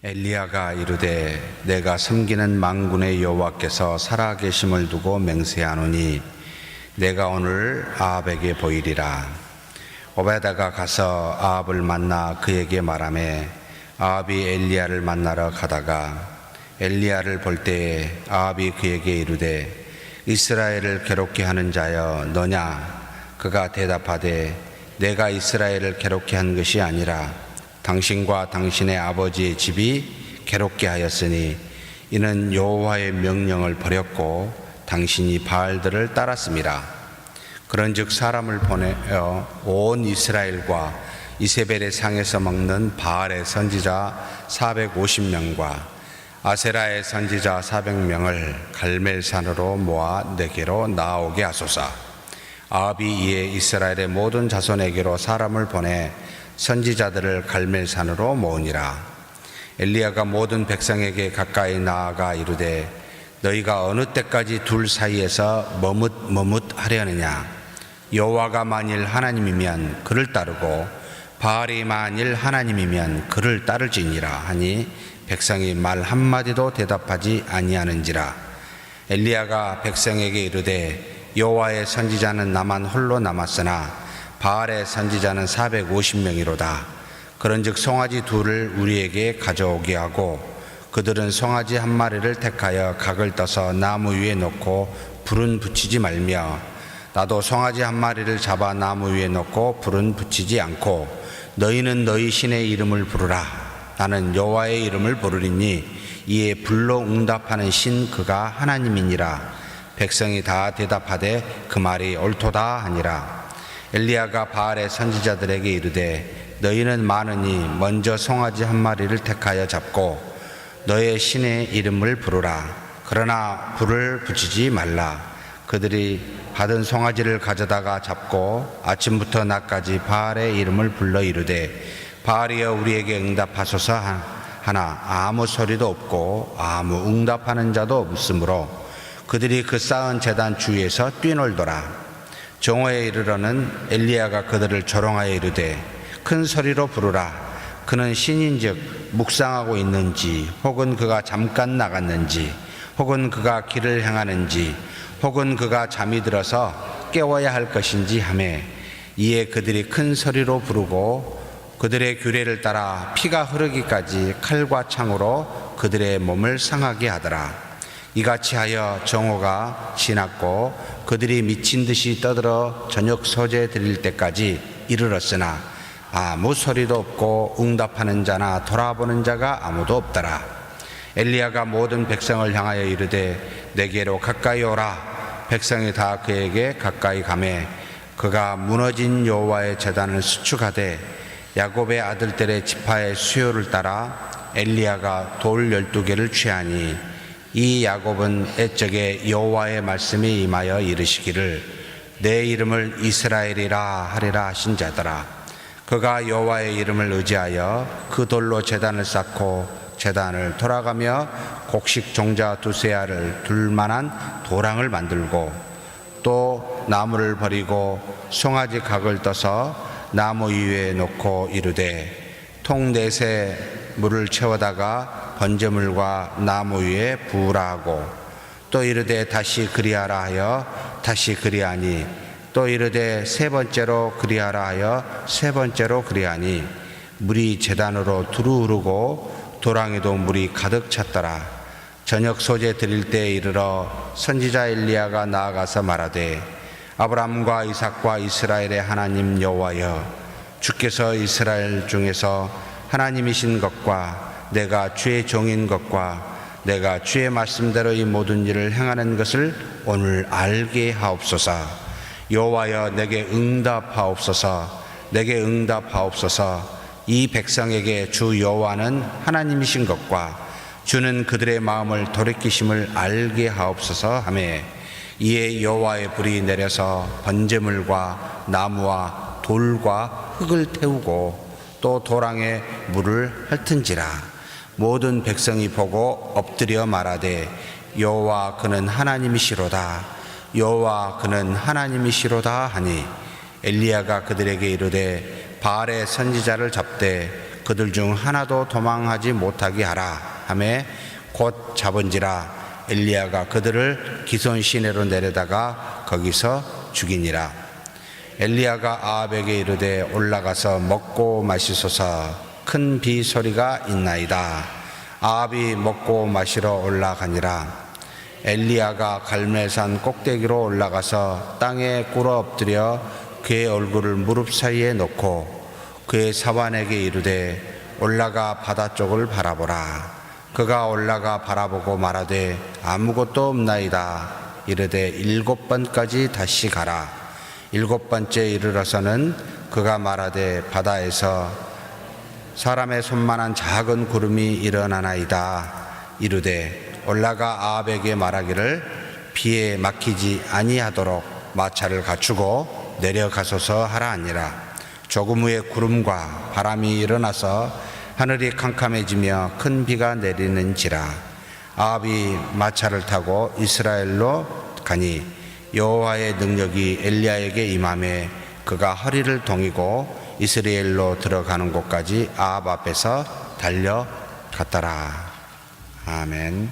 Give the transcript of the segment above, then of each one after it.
엘리야가 이르되 내가 섬기는 만군의 여호와께서 살아계심을 두고 맹세하노니 내가 오늘 아합에게 보이리라. 오베다가 가서 아합을 만나 그에게 말하매 아합이 엘리야를 만나러 가다가 엘리야를 볼 때에 아합이 그에게 이르되 이스라엘을 괴롭게 하는 자여 너냐? 그가 대답하되 내가 이스라엘을 괴롭게 한 것이 아니라 당신과 당신의 아버지의 집이 괴롭게 하였으니 이는 여호와의 명령을 버렸고 당신이 바알들을 따랐음이라. 그런즉 사람을 보내어 온 이스라엘과 이세벨의 상에서 먹는 바알의 선지자 450명과 아세라의 선지자 400명을 갈멜산으로 모아 내게로 나오게 하소서. 아합이 이에 이스라엘의 모든 자손에게로 사람을 보내 선지자들을 갈멜산으로 모으니라. 엘리야가 모든 백성에게 가까이 나아가 이르되 너희가 어느 때까지 둘 사이에서 머뭇하려느냐? 여호와가 만일 하나님이면 그를 따르고 바알이 만일 하나님이면 그를 따를지니라 하니 백성이 말 한마디도 대답하지 아니하는지라. 엘리야가 백성에게 이르되 여호와의 선지자는 나만 홀로 남았으나 바알의 선지자는 450명이로다. 그런즉 송아지 둘을 우리에게 가져오게 하고 그들은 송아지 한 마리를 택하여 각을 떠서 나무 위에 놓고 불은 붙이지 말며 나도 송아지 한 마리를 잡아 나무 위에 놓고 불은 붙이지 않고 너희는 너희 신의 이름을 부르라. 나는 여호와의 이름을 부르리니 이에 불로 응답하는 신 그가 하나님이니라. 백성이 다 대답하되 그 말이 옳도다 하니라. 엘리야가 바알의 선지자들에게 이르되 너희는 많으니 먼저 송아지 한 마리를 택하여 잡고 너의 신의 이름을 부르라. 그러나 불을 붙이지 말라. 그들이 받은 송아지를 가져다가 잡고 아침부터 낮까지 바알의 이름을 불러 이르되 바알이여 우리에게 응답하소서 하나 아무 소리도 없고 아무 응답하는 자도 없으므로 그들이 그 쌓은 제단 주위에서 뛰놀더라. 정오에 이르러는 엘리야가 그들을 조롱하여 이르되 큰 소리로 부르라. 그는 신인즉 묵상하고 있는지 혹은 그가 잠깐 나갔는지 혹은 그가 길을 행하는지 혹은 그가 잠이 들어서 깨워야 할 것인지 하매 이에 그들이 큰 소리로 부르고 그들의 규례를 따라 피가 흐르기까지 칼과 창으로 그들의 몸을 상하게 하더라. 이같이 하여 정오가 지났고 그들이 미친 듯이 떠들어 저녁 소재 드릴 때까지 이르렀으나 아무 소리도 없고 응답하는 자나 돌아보는 자가 아무도 없더라. 엘리야가 모든 백성을 향하여 이르되 내게로 가까이 오라. 백성이 다 그에게 가까이 가매 그가 무너진 여호와의 제단을 수축하되 야곱의 아들들의 지파의 수요를 따라 엘리야가 돌 12개를 취하니 이 야곱은 옛적에 여호와의 말씀이 임하여 이르시기를 내 이름을 이스라엘이라 하리라 하신 자더라. 그가 여호와의 이름을 의지하여 그 돌로 제단을 쌓고 제단을 돌아가며 곡식 종자 두세 알을 둘 만한 도랑을 만들고 또 나무를 버리고 송아지 각을 떠서 나무 위에 놓고 이르되 통 넷에 물을 채워다가 번제물과 나무 위에 부으라 하고 또 이르되 다시 그리하라 하여 다시 그리하니 또 이르되 세 번째로 그리하라 하여 세 번째로 그리하니 물이 제단으로 두루 흐르고 도랑에도 물이 가득 찼더라. 저녁 소재 드릴 때에 이르러 선지자 엘리야가 나아가서 말하되 아브라함과 이삭과 이스라엘의 하나님 여호와여 주께서 이스라엘 중에서 하나님이신 것과 내가 주의 종인 것과 내가 주의 말씀대로 이 모든 일을 행하는 것을 오늘 알게 하옵소서. 여호와여 내게 응답하옵소서. 내게 응답하옵소서. 이 백성에게 주 여호와는 하나님이신 것과 주는 그들의 마음을 돌이키심을 알게 하옵소서 하매 이에 여호와의 불이 내려서 번제물과 나무와 돌과 흙을 태우고 또 도랑에 물을 핥은지라. 모든 백성이 보고 엎드려 말하되 여호와 그는 하나님이시로다. 여호와 그는 하나님이시로다 하니 엘리야가 그들에게 이르되 바알의 선지자를 잡되 그들 중 하나도 도망하지 못하게 하라 하매 곧 잡은지라. 엘리야가 그들을 기손 시내로 내려다가 거기서 죽이니라. 엘리야가 아합에게 이르되 올라가서 먹고 마시소서. 큰 비 소리가 있나이다. 아합이 먹고 마시러 올라가니라. 엘리야가 갈멜산 꼭대기로 올라가서 땅에 꿇어 엎드려 그의 얼굴을 무릎 사이에 놓고 그의 사환에게 이르되 올라가 바다 쪽을 바라보라. 그가 올라가 바라보고 말하되 아무것도 없나이다. 이르되 7번까지 다시 가라. 7번째 이르러서는 그가 말하되 바다에서 사람의 손만한 작은 구름이 일어나나이다. 이르되 올라가 아합에게 말하기를 비에 막히지 아니하도록 마차를 갖추고 내려가소서 하라 하니라. 조금 후에 구름과 바람이 일어나서 하늘이 캄캄해지며 큰 비가 내리는지라. 아합이 마차를 타고 이스라엘로 가니 여호와의 능력이 엘리야에게 임하매 그가 허리를 동이고 이스라엘로 들어가는 곳까지 아합 앞에서 달려갔더라. 아멘.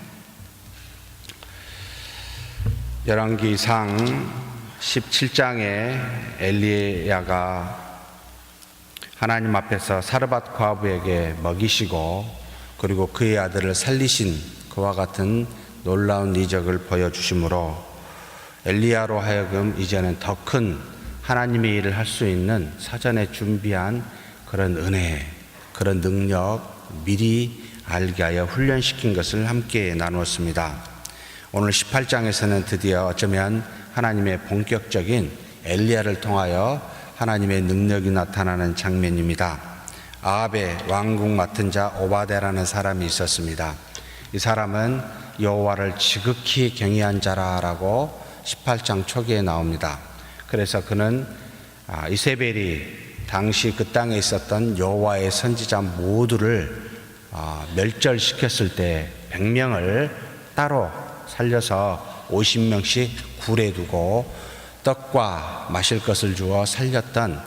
열왕기상 17장에 엘리야가 하나님 앞에서 사르밧 과부에게 먹이시고 그리고 그의 아들을 살리신 그와 같은 놀라운 이적을 보여주심으로 엘리야로 하여금 이제는 더 큰 하나님의 일을 할 수 있는 사전에 준비한 그런 은혜, 그런 능력 미리 알게 하여 훈련시킨 것을 함께 나누었습니다. 오늘 18장에서는 드디어 어쩌면 하나님의 본격적인 엘리야를 통하여 하나님의 능력이 나타나는 장면입니다. 아합의 왕궁 맡은 자 오바댜라는 사람이 있었습니다. 이 사람은 여호와를 지극히 경외한 자라라고 18장 초기에 나옵니다. 그래서 그는 이세벨이 당시 그 땅에 있었던 여호와의 선지자 모두를 멸절시켰을 때 100명을 따로 살려서 50명씩 굴에 두고 떡과 마실 것을 주어 살렸던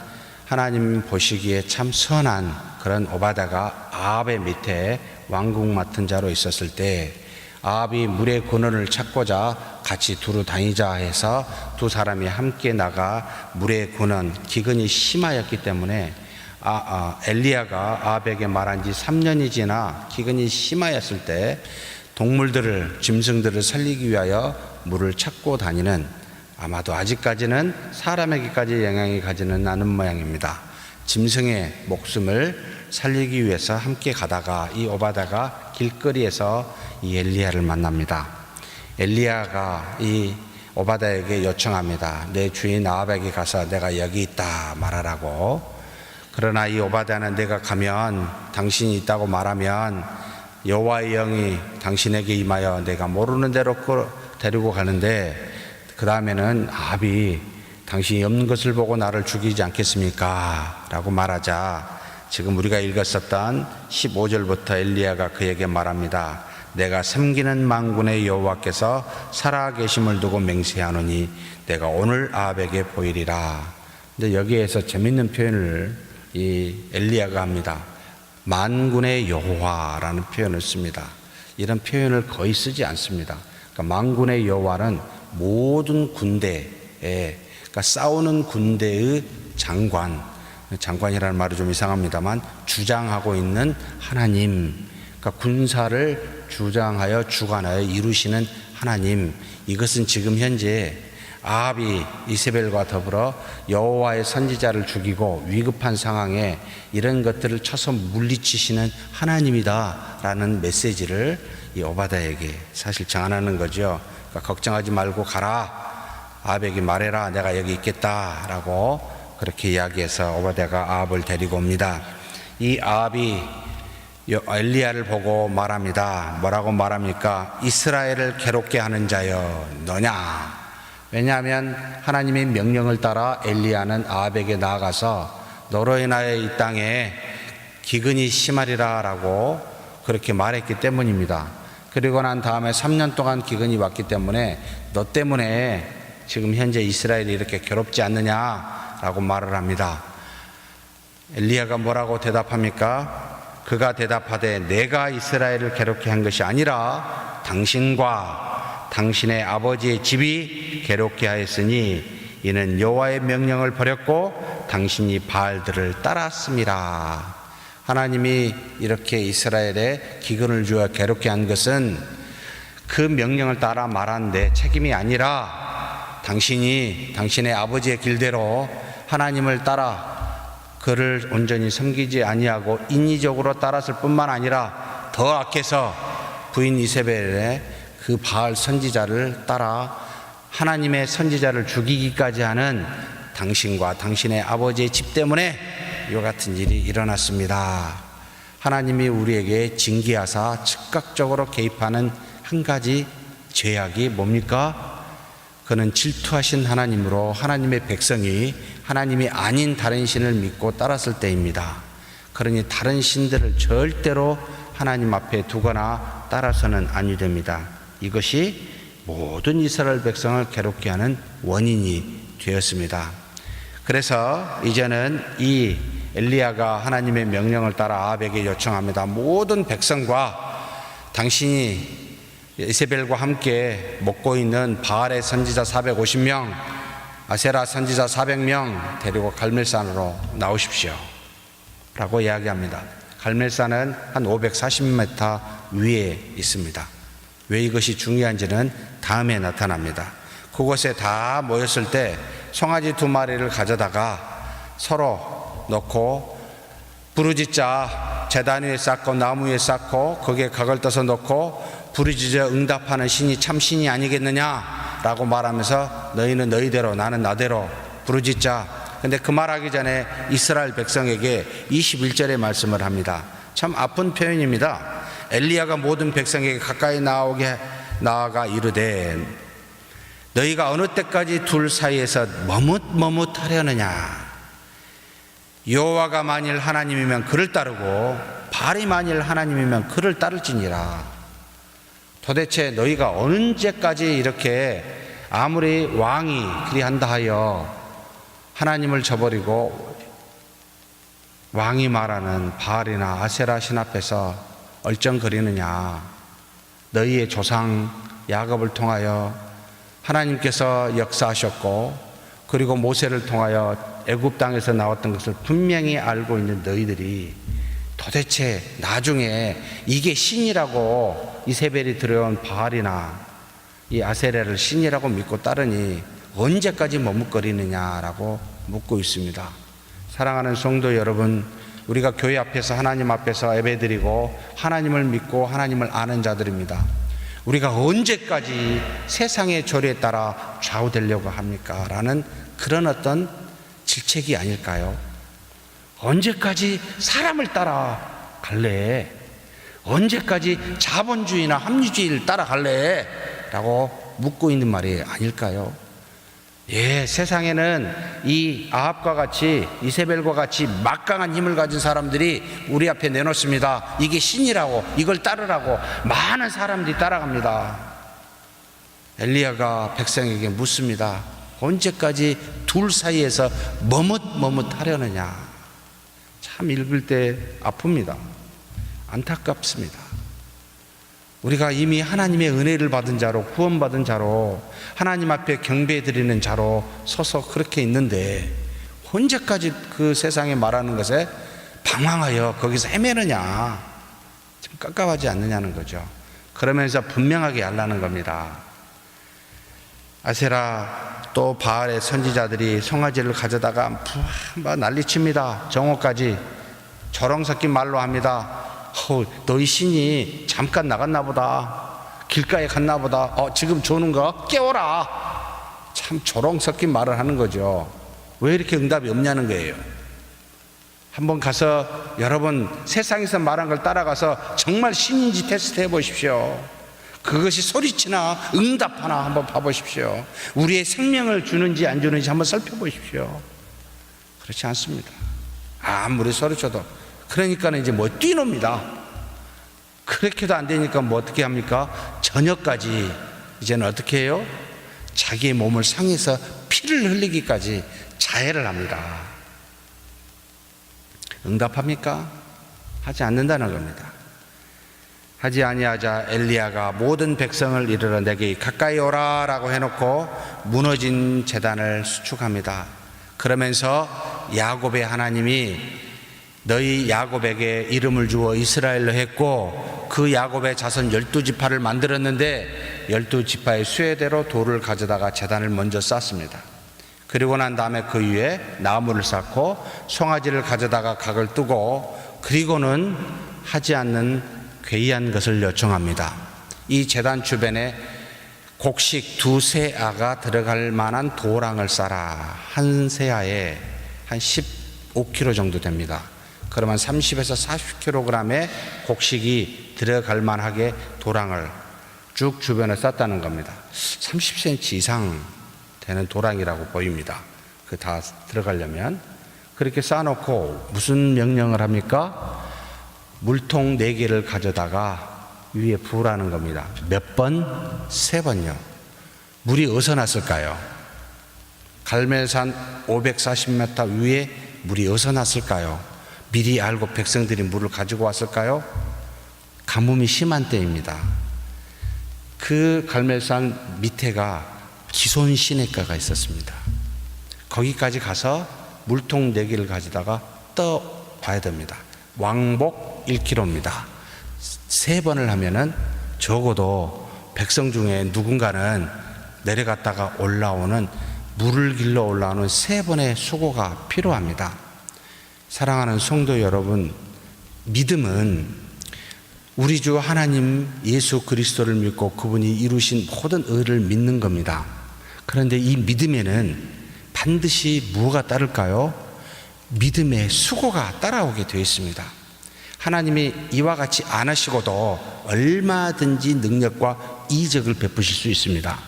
하나님 보시기에 참 선한 그런 오바댜가 아합의 밑에 왕궁 맡은 자로 있었을 때 아합이 물의 근원을 찾고자 같이 두루 다니자 해서 두 사람이 함께 나가 물의 근원, 기근이 심하였기 때문에 엘리야가 아합에게 말한 지 3년이 지나 기근이 심하였을 때 동물들을, 짐승들을 살리기 위하여 물을 찾고 다니는 아마도 아직까지는 사람에게까지 영향이 가지는 않은 모양입니다. 짐승의 목숨을 살리기 위해서 함께 가다가 이 오바댜가 길거리에서 이 엘리야를 만납니다. 엘리야가 이 오바댜에게 요청합니다. 내 주인 아합에게 가서 내가 여기 있다 말하라고. 그러나 이 오바댜는 내가 가면 당신이 있다고 말하면 여호와의 영이 당신에게 임하여 내가 모르는 대로 데리고 가는데 그 다음에는 아합이 당신이 없는 것을 보고 나를 죽이지 않겠습니까? 라고 말하자 지금 우리가 읽었었던 15절부터 엘리야가 그에게 말합니다. 내가 섬기는 만군의 여호와께서 살아계심을 두고 맹세하노니 내가 오늘 아합에게 보이리라. 근데 여기에서 재밌는 표현을 이 엘리야가 합니다. 만군의 여호와라는 표현을 씁니다. 이런 표현을 거의 쓰지 않습니다. 그러니까 만군의 여호와는 모든 군대에, 그러니까 싸우는 군대의 장관이라는 말이 좀 이상합니다만 주장하고 있는 하나님, 그러니까 군사를 주장하여 주관하여 이루시는 하나님. 이것은 지금 현재 아합이 이세벨과 더불어 여호와의 선지자를 죽이고 위급한 상황에 이런 것들을 쳐서 물리치시는 하나님이다라는 메시지를 이 오바댜에게 사실 전하는 거죠. 그러니까 걱정하지 말고 가라. 아합에게 말해라. 내가 여기 있겠다라고 그렇게 이야기해서 오바댜가 아합을 데리고 옵니다. 이 아합이 엘리야를 보고 말합니다. 뭐라고 말합니까? 이스라엘을 괴롭게 하는 자여 너냐? 왜냐하면 하나님의 명령을 따라 엘리야는 아합에게 나아가서 너로 인하여 이 땅에 기근이 심하리라 라고 그렇게 말했기 때문입니다. 그리고 난 다음에 3년 동안 기근이 왔기 때문에 너 때문에 지금 현재 이스라엘이 이렇게 괴롭지 않느냐라고 말을 합니다. 엘리야가 뭐라고 대답합니까? 그가 대답하되 내가 이스라엘을 괴롭게 한 것이 아니라 당신과 당신의 아버지의 집이 괴롭게 하였으니 이는 여호와의 명령을 버렸고 당신이 바알들을 따랐음이라. 하나님이 이렇게 이스라엘에 기근을 주어 괴롭게 한 것은 그 명령을 따라 말한 내 책임이 아니라 당신이 당신의 아버지의 길대로 하나님을 따라 그를 온전히 섬기지 아니하고 인위적으로 따랐을 뿐만 아니라 더 악해서 부인 이세벨의 그 바알 선지자를 따라 하나님의 선지자를 죽이기까지 하는 당신과 당신의 아버지의 집 때문에 이와 같은 일이 일어났습니다. 하나님이 우리에게 징계하사 즉각적으로 개입하는 한 가지 죄악이 뭡니까? 그는 질투하신 하나님으로 하나님의 백성이 하나님이 아닌 다른 신을 믿고 따랐을 때입니다. 그러니 다른 신들을 절대로 하나님 앞에 두거나 따라서는 아니 됩니다. 이것이 모든 이스라엘 백성을 괴롭게 하는 원인이 되었습니다. 그래서 이제는 이 엘리야가 하나님의 명령을 따라 아합에게 요청합니다. 모든 백성과 당신이 이세벨과 함께 먹고 있는 바알의 선지자 450명, 아세라 선지자 400명 데리고 갈멜산으로 나오십시오 라고 이야기합니다. 갈멜산은 한 540m 위에 있습니다. 왜 이것이 중요한지는 다음에 나타납니다. 그곳에 다 모였을 때 송아지 2마리를 가져다가 서로 놓고 부르짖자 제단 위에 쌓고 나무 위에 쌓고 거기에 각을 떠서 놓고 부르짖어 응답하는 신이 참 신이 아니겠느냐라고 말하면서 너희는 너희대로 나는 나대로 부르짖자. 근데 그 말하기 전에 이스라엘 백성에게 21절의 말씀을 합니다. 참 아픈 표현입니다. 엘리야가 모든 백성에게 가까이 나아가 이르되 너희가 어느 때까지 둘 사이에서 머뭇머뭇하려느냐. 여호와가 만일 하나님이면 그를 따르고 바알이 만일 하나님이면 그를 따를지니라. 도대체 너희가 언제까지 이렇게 아무리 왕이 그리한다 하여 하나님을 저버리고 왕이 말하는 바알이나 아세라 신 앞에서 얼쩡거리느냐. 너희의 조상 야곱을 통하여 하나님께서 역사하셨고 그리고 모세를 통하여 애굽 땅에서 나왔던 것을 분명히 알고 있는 너희들이 도대체 나중에 이게 신이라고 이세벨이 들여온 바알이나 이 아세라를 신이라고 믿고 따르니 언제까지 머뭇거리느냐라고 묻고 있습니다. 사랑하는 성도 여러분, 우리가 교회 앞에서 하나님 앞에서 예배드리고 하나님을 믿고 하나님을 아는 자들입니다. 우리가 언제까지 세상의 조류에 따라 좌우되려고 합니까? 라는 그런 어떤 질책이 아닐까요? 언제까지 사람을 따라 갈래? 언제까지 자본주의나 합리주의를 따라갈래? 라고 묻고 있는 말이 아닐까요? 예, 세상에는 이 아합과 같이 이세벨과 같이 막강한 힘을 가진 사람들이 우리 앞에 내놓습니다. 이게 신이라고, 이걸 따르라고 많은 사람들이 따라갑니다. 엘리야가 백성에게 묻습니다. 언제까지 둘 사이에서 머뭇머뭇하려느냐. 참 읽을 때 아픕니다. 안타깝습니다. 우리가 이미 하나님의 은혜를 받은 자로, 구원받은 자로, 하나님 앞에 경배드리는 자로 서서 그렇게 있는데 언제까지 그 세상에 말하는 것에 방황하여 거기서 헤매느냐. 좀 깝깝하지 않느냐는 거죠. 그러면서 분명하게 알라는 겁니다. 아세라 또 바알의 선지자들이 송아지를 가져다가 난리칩니다. 정오까지 조롱 섞인 말로 합니다. 너희 신이 잠깐 나갔나 보다. 길가에 갔나 보다. 지금 조는 거 깨워라. 참 조롱 섞인 말을 하는 거죠. 왜 이렇게 응답이 없냐는 거예요. 한번 가서 여러분 세상에서 말한 걸 따라가서 정말 신인지 테스트 해보십시오. 그것이 소리치나 응답하나 한번 봐보십시오. 우리의 생명을 주는지 안 주는지 한번 살펴보십시오. 그렇지 않습니다. 아무리 소리쳐도. 그러니까 이제 뛰놉니다. 그렇게도 안 되니까 어떻게 합니까? 저녁까지 이제는 어떻게 해요? 자기의 몸을 상해서 피를 흘리기까지 자해를 합니다. 응답합니까? 하지 않는다는 겁니다. 하지 아니하자 엘리야가 모든 백성을 이르러 내게 가까이 오라라고 해놓고 무너진 제단을 수축합니다. 그러면서 야곱의 하나님이 너희 야곱에게 이름을 주어 이스라엘로 했고 그 야곱의 자손 12지파를 만들었는데 12지파의 수혜대로 돌을 가져다가 제단을 먼저 쌓습니다. 그리고 난 다음에 그 위에 나무를 쌓고 송아지를 가져다가 각을 뜨고 그리고는 하지 않는 괴이한 것을 요청합니다. 이 제단 주변에 곡식 2세아가 들어갈 만한 도랑을 쌓아 한 세아에 한 15kg 정도 됩니다. 그러면 30에서 40kg의 곡식이 들어갈 만하게 도랑을 쭉 주변에 쌓았다는 겁니다. 30cm 이상 되는 도랑이라고 보입니다. 그 다 들어가려면 그렇게 쌓아놓고 무슨 명령을 합니까? 물통 4개를 가져다가 위에 부으라는 겁니다. 몇 번? 3번요. 물이 어디서 났을까요? 갈멜산 540m 위에 물이 어디서 났을까요? 미리 알고 백성들이 물을 가지고 왔을까요? 가뭄이 심한 때입니다. 그 갈멜산 밑에가 기손 시냇가가 있었습니다. 거기까지 가서 물통 4개를 가져다가 떠봐야 됩니다. 왕복 1km입니다. 3번을 하면은 적어도 백성 중에 누군가는 내려갔다가 올라오는 물을 길러 올라오는 3번의 수고가 필요합니다. 사랑하는 성도 여러분, 믿음은 우리 주 하나님 예수 그리스도를 믿고 그분이 이루신 모든 의를 믿는 겁니다. 그런데 이 믿음에는 반드시 무엇가 따를까요? 믿음의 수고가 따라오게 되어 있습니다. 하나님이 이와 같이 안 하시고도 얼마든지 능력과 이적을 베푸실 수 있습니다.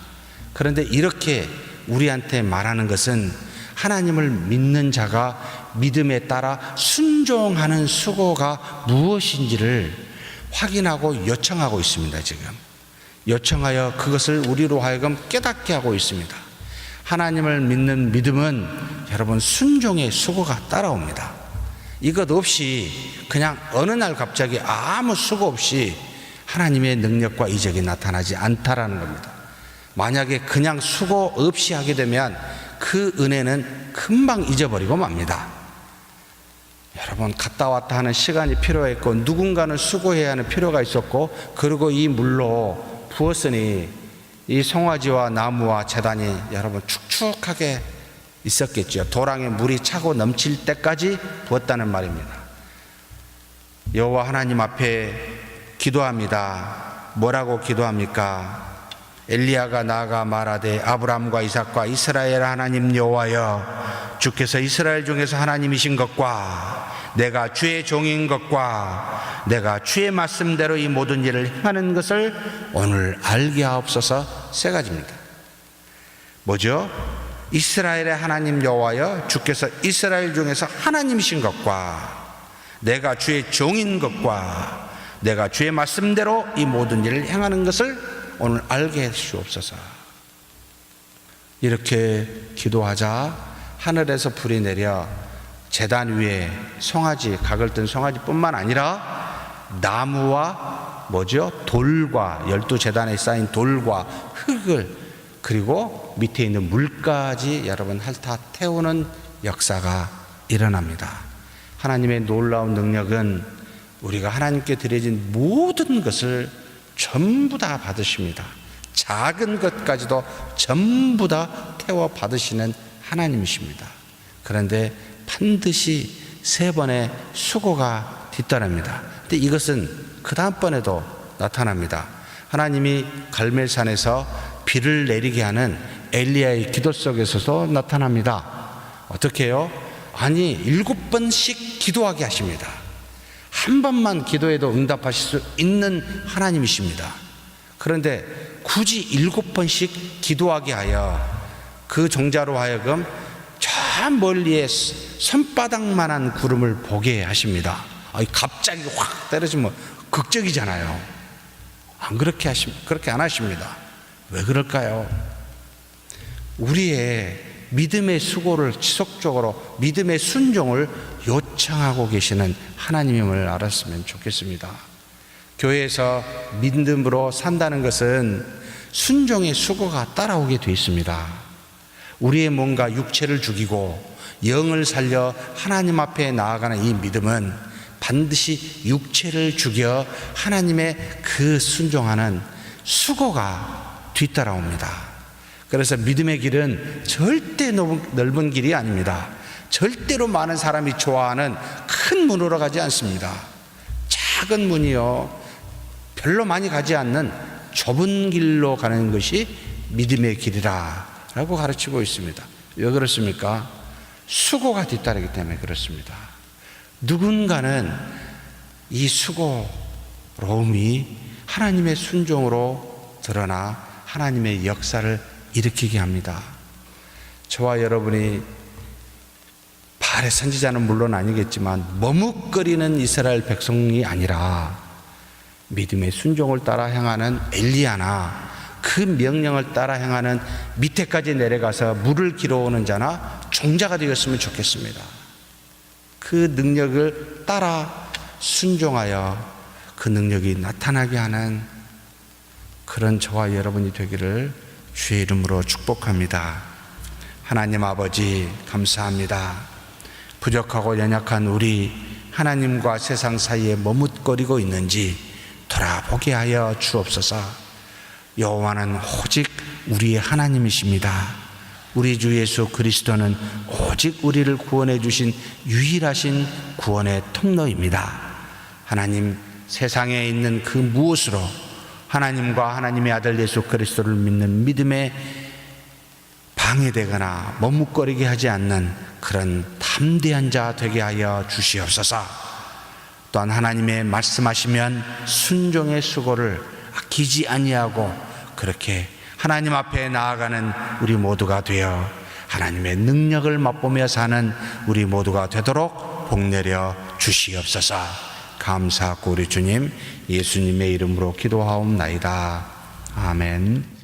그런데 이렇게 우리한테 말하는 것은 하나님을 믿는 자가 믿음에 따라 순종하는 수고가 무엇인지를 확인하고 요청하고 있습니다. 지금 요청하여 그것을 우리로 하여금 깨닫게 하고 있습니다. 하나님을 믿는 믿음은 여러분 순종의 수고가 따라옵니다. 이것 없이 그냥 어느 날 갑자기 아무 수고 없이 하나님의 능력과 이적이 나타나지 않다라는 겁니다. 만약에 그냥 수고 없이 하게 되면 그 은혜는 금방 잊어버리고 맙니다. 여러분 갔다 왔다 하는 시간이 필요했고 누군가는 수고해야 하는 필요가 있었고 그리고 이 물로 부었으니 이 송아지와 나무와 제단이 여러분 축축하게 있었겠죠. 도랑에 물이 차고 넘칠 때까지 부었다는 말입니다. 여호와 하나님 앞에 기도합니다. 뭐라고 기도합니까? 엘리야가 나아가 말하되 아브라함과 이삭과 이스라엘 하나님 여호와여, 주께서 이스라엘 중에서 하나님이신 것과 내가 주의 종인 것과 내가 주의 말씀대로 이 모든 일을 행하는 것을 오늘 알게 하옵소서. 세 가지입니다. 뭐죠? 이스라엘의 하나님 여호와여, 주께서 이스라엘 중에서 하나님이신 것과 내가 주의 종인 것과 내가 주의 말씀대로 이 모든 일을 행하는 것을 오늘 알게 해주옵소서. 이렇게 기도하자 하늘에서 불이 내려 제단 위에 송아지, 각을 뜬 송아지뿐만 아니라 나무와 뭐죠? 돌과 12제단에 쌓인 돌과 흙을 그리고 밑에 있는 물까지 여러분 핥아 태우는 역사가 일어납니다. 하나님의 놀라운 능력은 우리가 하나님께 드려진 모든 것을 전부 다 받으십니다. 작은 것까지도 전부 다 태워 받으시는 하나님이십니다. 그런데 반드시 3번의 수고가 뒤따릅니다. 근데 이것은 그 다음번에도 나타납니다. 하나님이 갈멜산에서 비를 내리게 하는 엘리야의 기도 속에서도 나타납니다. 어떻게 해요? 아니 7번씩 기도하게 하십니다. 한 번만 기도해도 응답하실 수 있는 하나님이십니다. 그런데 굳이 7번씩 기도하게 하여 그 종자로 하여금 저 멀리에 손바닥만한 구름을 보게 하십니다. 갑자기 확 떨어지면 극적이잖아요. 안 그렇게 안 하십니다. 왜 그럴까요? 우리의 믿음의 수고를 지속적으로 믿음의 순종을 요청하고 계시는 하나님임을 알았으면 좋겠습니다. 교회에서 믿음으로 산다는 것은 순종의 수고가 따라오게 되어 있습니다. 우리의 몸과 육체를 죽이고 영을 살려 하나님 앞에 나아가는 이 믿음은 반드시 육체를 죽여 하나님의 그 순종하는 수고가 뒤따라옵니다. 그래서 믿음의 길은 절대 넓은 길이 아닙니다. 절대로 많은 사람이 좋아하는 큰 문으로 가지 않습니다. 작은 문이요, 별로 많이 가지 않는 좁은 길로 가는 것이 믿음의 길이라 라고 가르치고 있습니다. 왜 그렇습니까? 수고가 뒤따르기 때문에 그렇습니다. 누군가는 이 수고로움이 하나님의 순종으로 드러나 하나님의 역사를 일으키게 합니다. 저와 여러분이 바알의 선지자는 물론 아니겠지만 머뭇거리는 이스라엘 백성이 아니라 믿음의 순종을 따라 행하는 엘리야나 그 명령을 따라 행하는 밑에까지 내려가서 물을 길어오는 자나 종자가 되었으면 좋겠습니다. 그 능력을 따라 순종하여 그 능력이 나타나게 하는 그런 저와 여러분이 되기를 주의 이름으로 축복합니다. 하나님 아버지 감사합니다. 부족하고 연약한 우리 하나님과 세상 사이에 머뭇거리고 있는지 돌아보게 하여 주옵소서. 여호와는 오직 우리의 하나님이십니다. 우리 주 예수 그리스도는 오직 우리를 구원해 주신 유일하신 구원의 통로입니다. 하나님, 세상에 있는 그 무엇으로 하나님과 하나님의 아들 예수 그리스도를 믿는 믿음에 방해되거나 머뭇거리게 하지 않는 그런 담대한 자 되게 하여 주시옵소서. 또한 하나님의 말씀하시면 순종의 수고를 아끼지 아니하고 그렇게 하나님 앞에 나아가는 우리 모두가 되어 하나님의 능력을 맛보며 사는 우리 모두가 되도록 복내려 주시옵소서. 감사하고 우리 주님 예수님의 이름으로 기도하옵나이다. 아멘.